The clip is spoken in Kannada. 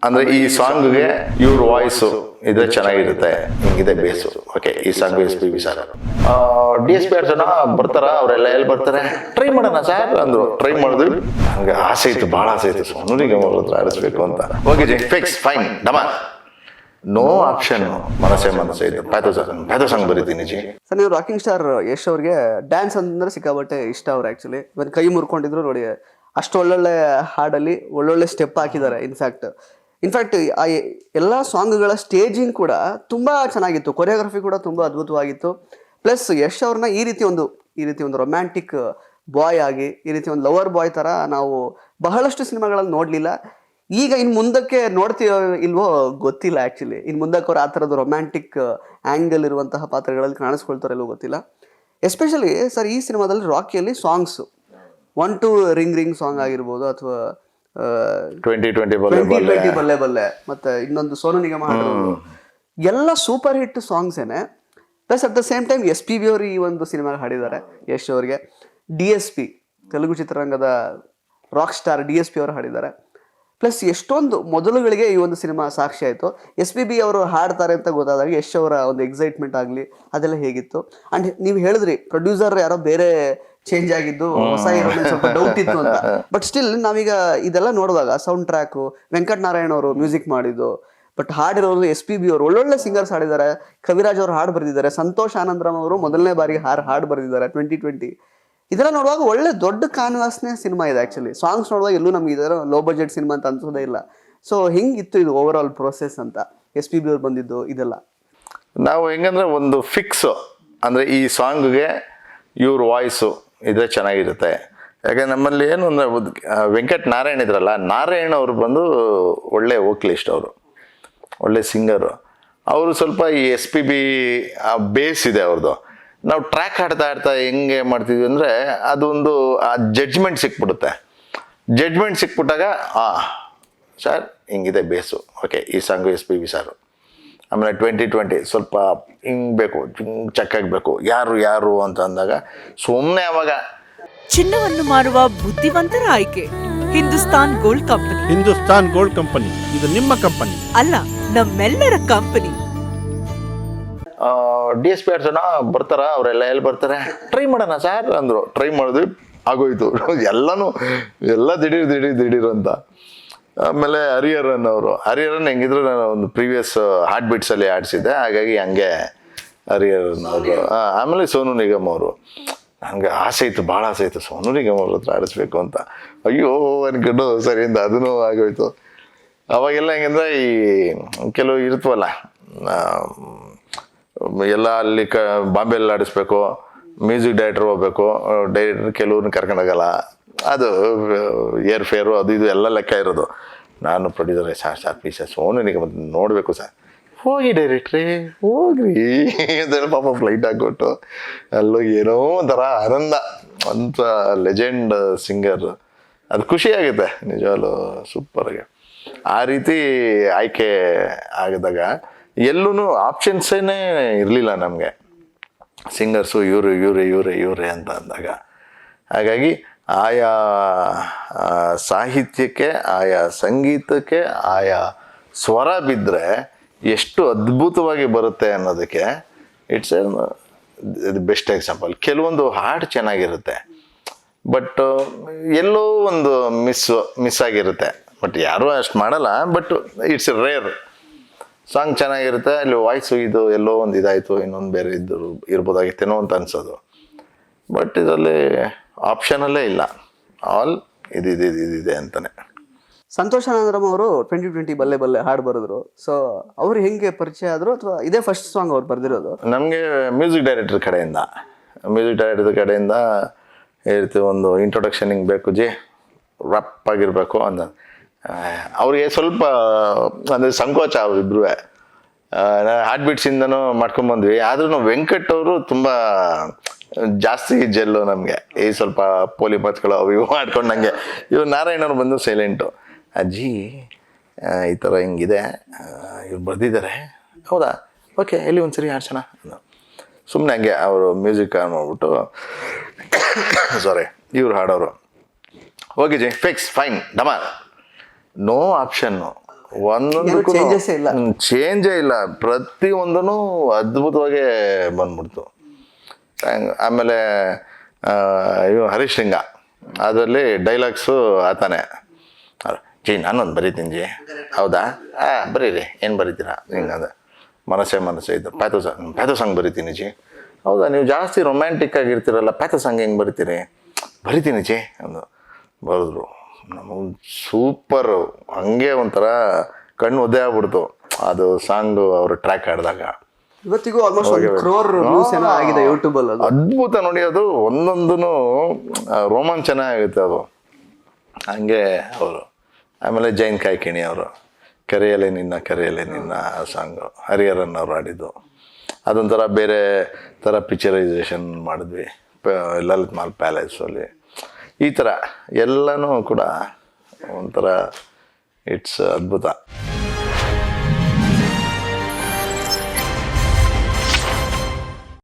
ಅಂದ್ರೆ ಈ ಸಾಂಗ್ಗೆ ಇವ್ರ ವಾಯ್ಸು ಇದ್ರೆ ಚೆನ್ನಾಗಿರುತ್ತೆ, ಹಿಂಗಿದೆ ಬೇಸು. ಓಕೆ, ಈ ಸಾಂಗ್ SPB ಸರ್. DSP ಜನ ಬರ್ತಾರ, ಅವರೆಲ್ಲ ಎಲ್ಲಿ ಬರ್ತಾರೆ, ಟ್ರೈ ಮಾಡೋಣ ಸರ್ ಅಂದ್ರು. ಟ್ರೈ ಮಾಡಿದ್ವಿ, ಹಂಗೆ ಆಸೆ ಇತ್ತು, ಭಾಳ ಆಸೆ ಇತ್ತು ಸೋನು ನಿಗಮ್ ಅವ್ರ ಹತ್ರ ಆಡಿಸ್ಬೇಕು ಅಂತ. ಓಕೆ ಜಿ, ಫಿಕ್ಸ್, ಫೈನ್, ಡಮ, ನೋ ಆಪ್ಷನ್. ಮನಸ್ಸೇ ಇತ್ತು. ಪ್ಯಾಥೋ ಸಾಂಗ್ ಬರೀತೀನಿ ಜಿ. ಸರ್, ನೀವು ರಾಕಿಂಗ್ ಸ್ಟಾರ್ ಯಶ್ ಅವ್ರಿಗೆ ಡ್ಯಾನ್ಸ್ ಅಂದ್ರೆ ಸಿಕ್ಕಾಬಟ್ಟೆ ಇಷ್ಟ ಅವ್ರು. ಆ್ಯಕ್ಚುಲಿ ಇವತ್ತು ಕೈ ಮುರ್ಕೊಂಡಿದ್ರು ನೋಡಿ, ಅಷ್ಟು ಒಳ್ಳೊಳ್ಳೆ ಹಾಡಲ್ಲಿ ಒಳ್ಳೊಳ್ಳೆ ಸ್ಟೆಪ್ ಹಾಕಿದ್ದಾರೆ. ಇನ್ಫ್ಯಾಕ್ಟ್ ಆ ಎಲ್ಲ ಸಾಂಗ್ಗಳ ಸ್ಟೇಜಿಂಗ್ ಕೂಡ ತುಂಬ ಚೆನ್ನಾಗಿತ್ತು, ಕೊರಿಯೋಗ್ರಫಿ ಕೂಡ ತುಂಬ ಅದ್ಭುತವಾಗಿತ್ತು. ಪ್ಲಸ್ ಯಶ್ ಅವ್ರನ್ನ ಈ ರೀತಿ ಒಂದು ರೊಮ್ಯಾಂಟಿಕ್ ಬಾಯ್ ಆಗಿ, ಈ ರೀತಿ ಒಂದು ಲವರ್ ಬಾಯ್ ಥರ ನಾವು ಬಹಳಷ್ಟು ಸಿನಿಮಾಗಳಲ್ಲಿ ನೋಡಲಿಲ್ಲ. ಈಗ ಇನ್ನು ಮುಂದಕ್ಕೆ ನೋಡ್ತೀವೋ ಇಲ್ವೋ ಗೊತ್ತಿಲ್ಲ. ಆ್ಯಕ್ಚುಲಿ ಇನ್ನು ಮುಂದಕ್ಕೆ ಅವ್ರು ಆ ಥರದ್ದು ರೊಮ್ಯಾಂಟಿಕ್ ಆ್ಯಂಗಲ್ ಇರುವಂತಹ ಪಾತ್ರಗಳಲ್ಲಿ ಕಾಣಿಸ್ಕೊಳ್ತಾರೋ ಇಲ್ವೋ ಗೊತ್ತಿಲ್ಲ. ಎಸ್ಪೆಷಲಿ ಸರ್, ಈ ಸಿನಿಮಾದಲ್ಲಿ ರಾಕಿಯಲ್ಲಿ ಸಾಂಗ್ಸು 1-2 ರಿಂಗ್ ಸಾಂಗ್ ಆಗಿರ್ಬೋದು, ಅಥವಾ 2020 ಬಲ್ಲೆ ಬಲ್ಲೆ, ಮತ್ತೆ ಇನ್ನೊಂದು ಸೋನು ನಿಗಮ ಹಾಡಿರೋದು ಎಲ್ಲ ಸೂಪರ್ ಹಿಟ್ ಸಾಂಗ್ಸೇನೆ. Plus at the same time SPB ಅವರು ಈ ಒಂದು ಸಿನಿಮಾ ಹಾಡಿದ್ದಾರೆ ಯಶ್ ಅವರಿಗೆ. DSP ತೆಲುಗು ಚಿತ್ರರಂಗದ ರಾಕ್ ಸ್ಟಾರ್ DSP ಅವರು ಹಾಡಿದ್ದಾರೆ. ಪ್ಲಸ್ ಎಷ್ಟೊಂದು ಮೊದಲುಗಳಿಗೆ ಈ ಒಂದು ಸಿನಿಮಾ ಸಾಕ್ಷಿ ಆಯಿತು. SPB ಅವರು ಹಾಡ್ತಾರೆ ಅಂತ ಗೊತ್ತಾದಾಗ ಯಶ್ ಅವರ ಒಂದು ಎಕ್ಸೈಟ್ಮೆಂಟ್ ಆಗಲಿ ಅದೆಲ್ಲ ಹೇಗಿತ್ತು. ಆ್ಯಂಡ್ ನೀವು ಹೇಳಿದ್ರಿ ಪ್ರೊಡ್ಯೂಸರ್ ಯಾರೋ ಬೇರೆ ಚೇಂಜ್ ಆಗಿದ್ದು, ಹೊಸ ಹೀರೋ ಸ್ವಲ್ಪ ಡೌಟ್ ಇತ್ತು ಅಂತ. ಬಟ್ ಸ್ಟಿಲ್ ನಾವೀಗ ಇದೆಲ್ಲ ನೋಡುವಾಗ ಸೌಂಡ್ ಟ್ರ್ಯಾಕು ವೆಂಕಟ್ ನಾರಾಯಣ್ ಅವರು ಮ್ಯೂಸಿಕ್ ಮಾಡಿದ್ದು, ಬಟ್ ಹಾಡಿರೋರು SPB ಅವರು ಒಳ್ಳೊಳ್ಳೆ ಸಿಂಗರ್ಸ್ ಹಾಡಿದ್ದಾರೆ. ಕವಿರಾಜ್ ಅವರು ಹಾಡು ಬರೆದಿದ್ದಾರೆ, ಸಂತೋಷ್ ಆನಂದರಾಮ್ ಅವರು ಮೊದಲನೇ ಬಾರಿಗೆ ಹಾಡು ಬರೆದಿದ್ದಾರೆ 2020. ಇದೆಲ್ಲ ನೋಡುವಾಗ ಒಳ್ಳೆ ದೊಡ್ಡ ಕಾನ್ವಾಸ್ನೇ ಸಿನಿಮಾ ಇದೆ. ಆ್ಯಕ್ಚುಲಿ ಸಾಂಗ್ಸ್ ನೋಡುವಾಗ ಎಲ್ಲೂ ನಮ್ಗೆ ಇದರ ಲೋ ಬಜೆಟ್ ಸಿನಿಮಾ ಅಂತ ಅನ್ಸೋದೇ ಇಲ್ಲ. ಸೊ ಹಿಂಗಿತ್ತು ಇದು ಓವರ್ ಆಲ್ ಪ್ರೋಸೆಸ್ ಅಂತ SPB ಅವ್ರು ಬಂದಿದ್ದು ಇದೆಲ್ಲ. ನಾವು ಹೆಂಗಂದ್ರೆ ಒಂದು ಫಿಕ್ಸು, ಅಂದರೆ ಈ ಸಾಂಗ್ಗೆ ಇವ್ರ ವಾಯ್ಸು ಇದ್ರೆ ಚೆನ್ನಾಗಿರುತ್ತೆ. ಯಾಕಂದ್ರೆ ನಮ್ಮಲ್ಲಿ ಏನು ಅಂದರೆ ವೆಂಕಟ್ ನಾರಾಯಣ್ ಇದ್ರಲ್ಲ, ನಾರಾಯಣ್ ಅವರು ಬಂದು ಒಳ್ಳೆ ವೋಕಲಿಸ್ಟ್, ಅವರು ಒಳ್ಳೆ ಸಿಂಗರು. ಅವರು ಸ್ವಲ್ಪ ಈ SPB ಬೇಸ್ ಇದೆ ಅವ್ರದ್ದು. ನಾವು ಟ್ರ್ಯಾಕ್ ಹಾಡ್ತಾ ಹೆಂಗೆ ಮಾಡ್ತಿದ್ವಿ ಅಂದರೆ ಅದೊಂದು ಆ ಜಡ್ಜ್ಮೆಂಟ್ ಸಿಕ್ಬಿಟ್ಟಾಗ ಸರ್ ಹಿಂಗಿದೆ ಬೇಸು. ಓಕೆ, ಈ ಸಾಂಗು SPB ಸಾರು. ಆಮೇಲೆ 2020 ಸ್ವಲ್ಪ ಹಿಂಗೆ ಬೇಕು, ಚಕ್ಕಾಗಬೇಕು, ಯಾರು ಅಂತ ಅಂದಾಗ ಸುಮ್ಮನೆ ಅವಾಗ ಚಿನ್ನವನ್ನು ಮಾರುವ ಬುದ್ಧಿವಂತರ ಆಯ್ಕೆ ಹಿಂದೂಸ್ತಾನ್ ಗೋಲ್ಡ್ ಕಂಪನಿ. ಇದು ನಿಮ್ಮ ಕಂಪನಿ ಅಲ್ಲ, ನಮ್ಮೆಲ್ಲರ ಕಂಪನಿ. DSP ಜನ ಬರ್ತಾರ, ಅವರೆಲ್ಲ ಎಲ್ಲಿ ಬರ್ತಾರೆ, ಟ್ರೈ ಮಾಡೋಣ ಸರ್ ಅಂದರು. ಟ್ರೈ ಮಾಡಿದ್ವಿ, ಆಗೋಯ್ತು ಎಲ್ಲ ದಿಢೀರ್ ಅಂತ. ಆಮೇಲೆ ಹರಿಹರನ್ ಹೆಂಗಿದ್ರು ನಾನು ಒಂದು ಪ್ರೀವಿಯಸ್ ಹಾರ್ಟ್ ಬೀಟ್ಸಲ್ಲಿ ಆಡಿಸಿದ್ದೆ, ಹಾಗಾಗಿ ಹಂಗೆ ಹರಿಹರನ್ ಅವರು. ಆಮೇಲೆ ಸೋನು ನಿಗಮ್ ಅವರು. ನನಗೆ ಆಸೆ ಇತ್ತು, ಭಾಳ ಆಸೆ ಇತ್ತು ಸೋನು ನಿಗಮ್ ಅವ್ರ ಹತ್ರ ಆಡಿಸ್ಬೇಕು ಅಂತ. ಅಯ್ಯೋ ಅನ್ಕೊಂಡು ಸರಿಯಿಂದ ಅದನ್ನೂ ಆಗೋಯ್ತು. ಅವಾಗೆಲ್ಲ ಹೆಂಗಂದ್ರೆ ಈ ಕೆಲವು ಇರ್ತವಲ್ಲ, ಎಲ್ಲ ಅಲ್ಲಿ ಬಾಂಬೆಯಲ್ಲಿ ಆಡಿಸ್ಬೇಕು, ಮ್ಯೂಸಿಕ್ ಡೈರೆಕ್ಟರ್ ಹೋಗ್ಬೇಕು, ಡೈರೆಕ್ಟರ್ ಕೆಲವ್ರನ್ನ ಕರ್ಕೊಂಡೋಗಲ್ಲ, ಅದು ಏರ್ ಫೇರು ಅದು ಇದು ಎಲ್ಲ ಲೆಕ್ಕ ಇರೋದು. ನಾನು producer sir please Sonu Nigam ನೋಡಬೇಕು ಸರ್. ಹೋಗಿ ಡೈರೆಕ್ಟ್ರಿ ಹೋಗ್ರಿ ಅಂತೇಳಿ ಪಾಪ ಫ್ಲೈಟ್ ಹಾಕ್ಕೊಟ್ಟು ಅಲ್ಲೋಗಿ ಏನೋ ಒಂಥರ ಆನಂದ ಅಂತ. ಲೆಜೆಂಡ್ ಸಿಂಗರ್, ಅದು ಖುಷಿಯಾಗುತ್ತೆ ನಿಜವಾಗ್ಲೂ, ಸೂಪರ್ಗೆ. ಆ ರೀತಿ ಆಯ್ಕೆ ಆಗಿದಾಗ ಎಲ್ಲೂ ಆಪ್ಷನ್ಸೇನೇ ಇರಲಿಲ್ಲ ನಮಗೆ, ಸಿಂಗರ್ಸು ಇವರೇ ಅಂತ ಅಂದಾಗ. ಹಾಗಾಗಿ ಆಯಾ ಸಾಹಿತ್ಯಕ್ಕೆ, ಆಯಾ ಸಂಗೀತಕ್ಕೆ, ಆಯಾ ಸ್ವರ ಬಿದ್ದರೆ ಎಷ್ಟು ಅದ್ಭುತವಾಗಿ ಬರುತ್ತೆ ಅನ್ನೋದಕ್ಕೆ ಇಟ್ಸ್ ಎ ಬೆಸ್ಟ್ ಎಕ್ಸಾಂಪಲ್. ಕೆಲವೊಂದು ಹಾಡು ಚೆನ್ನಾಗಿರುತ್ತೆ, ಬಟ್ ಎಲ್ಲೋ ಒಂದು ಮಿಸ್ ಆಗಿರುತ್ತೆ. ಬಟ್ ಯಾರೂ ಅಷ್ಟು ಮಾಡಲ್ಲ, ಬಟ್ ಇಟ್ಸ್ ರೇರ್. ಸಾಂಗ್ ಚೆನ್ನಾಗಿರುತ್ತೆ, ಅಲ್ಲಿ ವಾಯ್ಸು ಇದು ಎಲ್ಲೋ ಒಂದು ಇದಾಯಿತು, ಇನ್ನೊಂದು ಬೇರೆ ಇರ್ಬೋದಾಗಿತ್ತೇನೋ ಅಂತ ಅನ್ಸೋದು. ಬಟ್ ಇದರಲ್ಲಿ ಆಪ್ಷನಲ್ಲೇ ಇಲ್ಲ, ಆಲ್ ಇದಿದೆ ಅಂತಲೇ. ಸಂತೋಷ್ ಆನಂದರಾಮ್ ಅವರು 2020 ಬಲ್ಲೆ ಹಾಡು ಬರೆದ್ರು. ಸೊ ಅವ್ರು ಹೆಂಗೆ ಪರಿಚಯ ಆದರು, ಅಥವಾ ಇದೇ ಫಸ್ಟ್ ಸಾಂಗ್ ಅವ್ರು ಬರೆದಿರೋದು? ನಮಗೆ ಮ್ಯೂಸಿಕ್ ಡೈರೆಕ್ಟರ್ ಕಡೆಯಿಂದ ಹೇಳ್ತೀವಿ, ಒಂದು ಇಂಟ್ರೊಡಕ್ಷನ್ ಹಿಂಗೆ ಬೇಕು ಜಿ, ರಪ್ ಆಗಿರಬೇಕು ಅಂತ. ಅವ್ರಿಗೆ ಸ್ವಲ್ಪ ಅಂದರೆ ಸಂಕೋಚ, ಅವರಿಬ್ರು ಹಾರ್ಟ್ ಬೀಟ್ಸಿಂದನೂ ಮಾಡ್ಕೊಂಬಂದ್ವಿ. ಆದ್ರೂ ವೆಂಕಟ್ ಅವರು ತುಂಬ ಜಾಸ್ತಿ ಜೆಲ್ಲು ನಮಗೆ, ಈ ಸ್ವಲ್ಪ ಪೋಲಿ ಮಾತುಗಳು ಅವು ಇವು ಮಾಡ್ಕೊಂಡಂಗೆ. ಇವ್ರು ನಾರಾಯಣವ್ರು ಬಂದು ಸೈಲೆಂಟು, ಅಜ್ಜಿ ಈ ಥರ ಹಿಂಗಿದೆ, ಇವ್ರು ಬರೆದಿದ್ದಾರೆ, ಹೌದಾ, ಓಕೆ ಎಲ್ಲಿ ಒಂದು ಸರಿ ಆಡ್ಸೋಣ. ಸುಮ್ಮನೆ ಹಂಗೆ ಅವರು ಮ್ಯೂಸಿಕ್ ಆನ್ ಮಾಡ್ಬಿಟ್ಟು ಸಾರಿ ಇವ್ರು ಹಾಡೋರು. ಓಕೆ ಜಿ, ಫಿಕ್ಸ್, ಫೈನ್, ಡಮ, ನೋ ಆಪ್ಷನ್ನು. ಒಂದೊಂದಕ್ಕೂ changes ಇಲ್ಲ. ಚೇಂಜೇ ಇಲ್ಲ, ಪ್ರತಿಯೊಂದೂ ಅದ್ಭುತವಾಗಿ ಬಂದ್ಬಿಡ್ತು. ಆಮೇಲೆ ಇವು ಹರೀಶ್ ಸಿಂಗ ಅದರಲ್ಲಿ ಡೈಲಾಗ್ಸು ಆತಾನೆ, ಜಿ ನಾನೊಂದು ಬರೀತೀನಿ ಜಿ, ಹೌದಾ ಬರೀರಿ, ಏನು ಬರೀತೀರಾ ಹಿಂಗದ ಮನಸ್ಸೇ ಇದು ಪ್ಯಾಥೋ ಸಾಂಗ್ ಬರೀತೀನಿ ಜಿ, ಹೌದಾ ನೀವು ಜಾಸ್ತಿ ರೊಮ್ಯಾಂಟಿಕ್ ಆಗಿರ್ತೀರಲ್ಲ ಪ್ಯಾಥೋ ಸಾಂಗ್ ಹೆಂಗೆ ಬರೀತೀನಿ ಜಿ ಅಂದು ಬರೆದ್ರು. ನಮಗೆ ಸೂಪರು, ಹಂಗೆ ಒಂಥರ ಕಣ್ಣು ಒದ್ದೆ ಆಗ್ಬಿಡ್ತು ಅದು ಸಾಂಗು ಅವರು ಟ್ರ್ಯಾಕ್ ಆಡಿದಾಗ. ಇವತ್ತಿಗೂ ಆಲ್ಮೋಸ್ಟ್ 1 crore views ಏನೋ ಆಗಿದೆ ಯೂಟ್ಯೂಬ್ ಅಲ್ಲಿ. ಅದ್ಭುತ ನೋಡಿ, ಅದು ಒಂದೊಂದೂ ರೋಮಾಂಚನ ಆಗುತ್ತೆ ಅದು. ಹಂಗೆ ಅವರು ಆಮೇಲೆ ಜೈನ್ ಕಾಯ್ಕಿಣಿ ಅವರು ಕರೆಯಲೆ ನಿನ್ನ ಸಾಂಗು ಹರಿಹರನ್ ಅವ್ರು ಆಡಿದ್ದು, ಅದೊಂಥರ ಬೇರೆ ಥರ ಪಿಕ್ಚರೈಸೇಷನ್ ಮಾಡಿದ್ವಿ ಲಲಿತ್ ಮಹಲ್ ಪ್ಯಾಲೇಸಲ್ಲಿ. ಈ ಥರ ಎಲ್ಲನೂ ಕೂಡ ಒಂಥರ ಇಟ್ಸ್ ಅದ್ಭುತ.